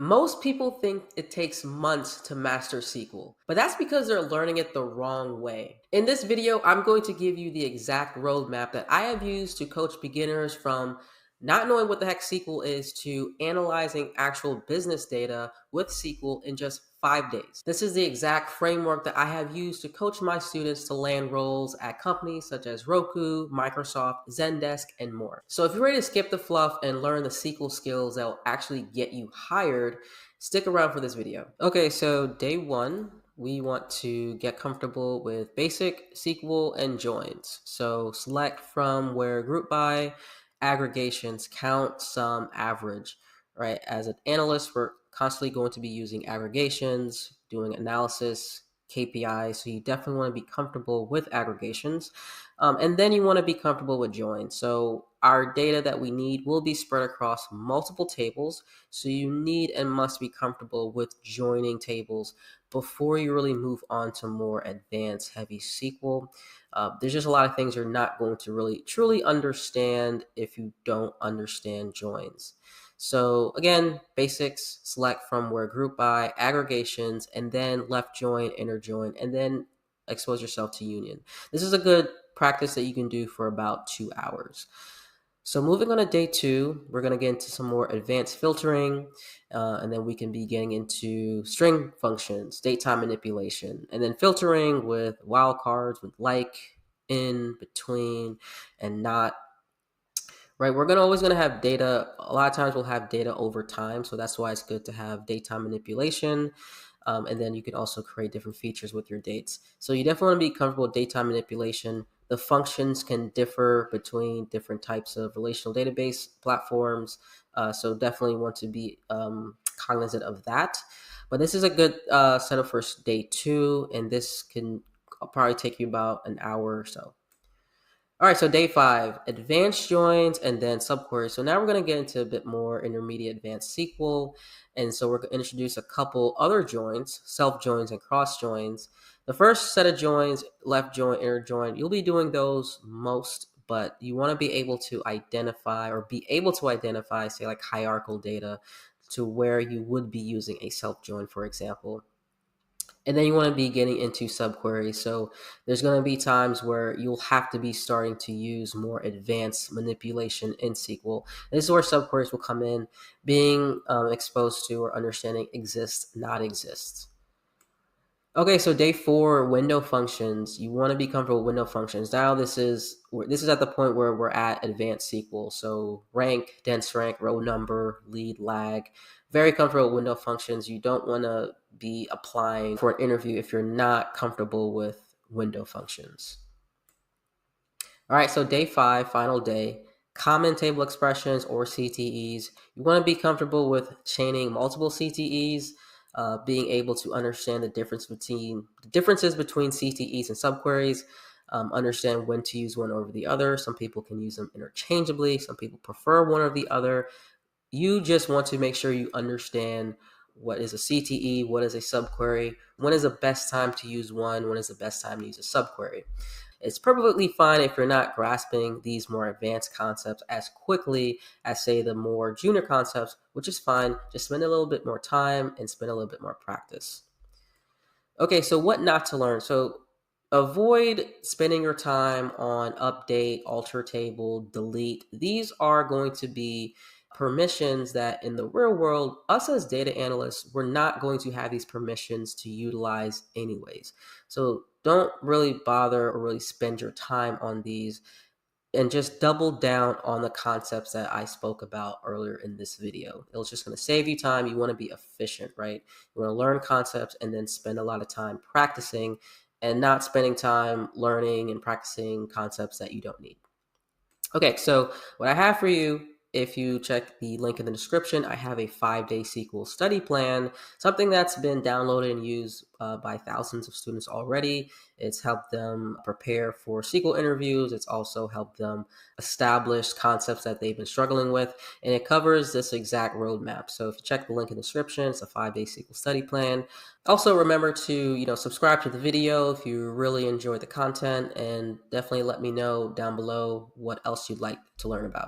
Most people think it takes months to master SQL, but that's because they're learning it the wrong way. In this video, I'm going to give you the exact roadmap that I have used to coach beginners from not knowing what the heck SQL is to analyzing actual business data with SQL in just 5 days. This is the exact framework that I have used to coach my students to land roles at companies such as Roku, Microsoft, Zendesk, and more. So if you're ready to skip the fluff and learn the SQL skills that will actually get you hired, stick around for this video. Okay, so day one, we want to get comfortable with basic SQL and joins. So select from where group by, aggregations, count, sum, average, right? As an analyst, we're constantly going to be using aggregations, doing analysis, KPIs. So you definitely want to be comfortable with aggregations. And then you want to be comfortable with joins. So our data that we need will be spread across multiple tables. So you need and must be comfortable with joining tables before you really move on to more advanced heavy SQL. There's just a lot of things you're not going to really truly understand if you don't understand joins. So again, basics, select from where group by, aggregations, and then left join, inner join, and then expose yourself to union. This is a good practice that you can do for about 2 hours. So moving on to day two, we're going to get into some more advanced filtering, and then we can be getting into string functions, date-time manipulation, and then filtering with wildcards, with like, in, between, and not. Right, we're always gonna have data. A lot of times we'll have data over time, so that's why it's good to have date-time manipulation. And then you can also create different features with your dates. So you definitely want to be comfortable with date-time manipulation. The functions can differ between different types of relational database platforms. So definitely want to be cognizant of that. But this is a good setup for day two, and this can probably take you about an hour or so. All right, so day five, advanced joins and then subqueries. So now we're going to get into a bit more intermediate advanced SQL. And so we're going to introduce a couple other joins, self joins and cross joins. The first set of joins, left join, inner join, you'll be doing those most, but you want to be able to identify say like hierarchical data to where you would be using a self join, for example. And then you want to be getting into subqueries. So there's going to be times where you'll have to be starting to use more advanced manipulation in SQL. This is where subqueries will come in, being exposed to or understanding exists, not exists. Okay, so day four, window functions. You want to be comfortable with window functions. Now this is at the point where we're at advanced SQL. So rank, dense rank, row number, lead, lag. Very comfortable with window functions. You don't want to be applying for an interview if you're not comfortable with window functions. All right, so day five, final day, common table expressions or CTEs. You want to be comfortable with chaining multiple CTEs, being able to understand the differences between CTEs and subqueries, understand when to use one over the other. Some people can use them interchangeably. Some people prefer one or the other. You just want to make sure you understand what is a CTE, what is a subquery, when is the best time to use one, when is the best time to use a subquery. It's perfectly fine if you're not grasping these more advanced concepts as quickly as, say, the more junior concepts, which is fine. Just spend a little bit more time and spend a little bit more practice. Okay, so what not to learn? So avoid spending your time on update, alter table, delete. These are going to be permissions that in the real world, us as data analysts, we're not going to have these permissions to utilize anyways. So don't really bother or really spend your time on these, and just double down on the concepts that I spoke about earlier in this video. It's just going to save you time. You want to be efficient, right? You want to learn concepts and then spend a lot of time practicing and not spending time learning and practicing concepts that you don't need. Okay, so what I have for you, if you check the link in the description, I have a 5-day SQL study plan, something that's been downloaded and used by thousands of students already. It's helped them prepare for SQL interviews. It's also helped them establish concepts that they've been struggling with, and it covers this exact roadmap. So if you check the link in the description, it's a 5-day SQL study plan. Also, remember to subscribe to the video if you really enjoy the content, and definitely let me know down below what else you'd like to learn about.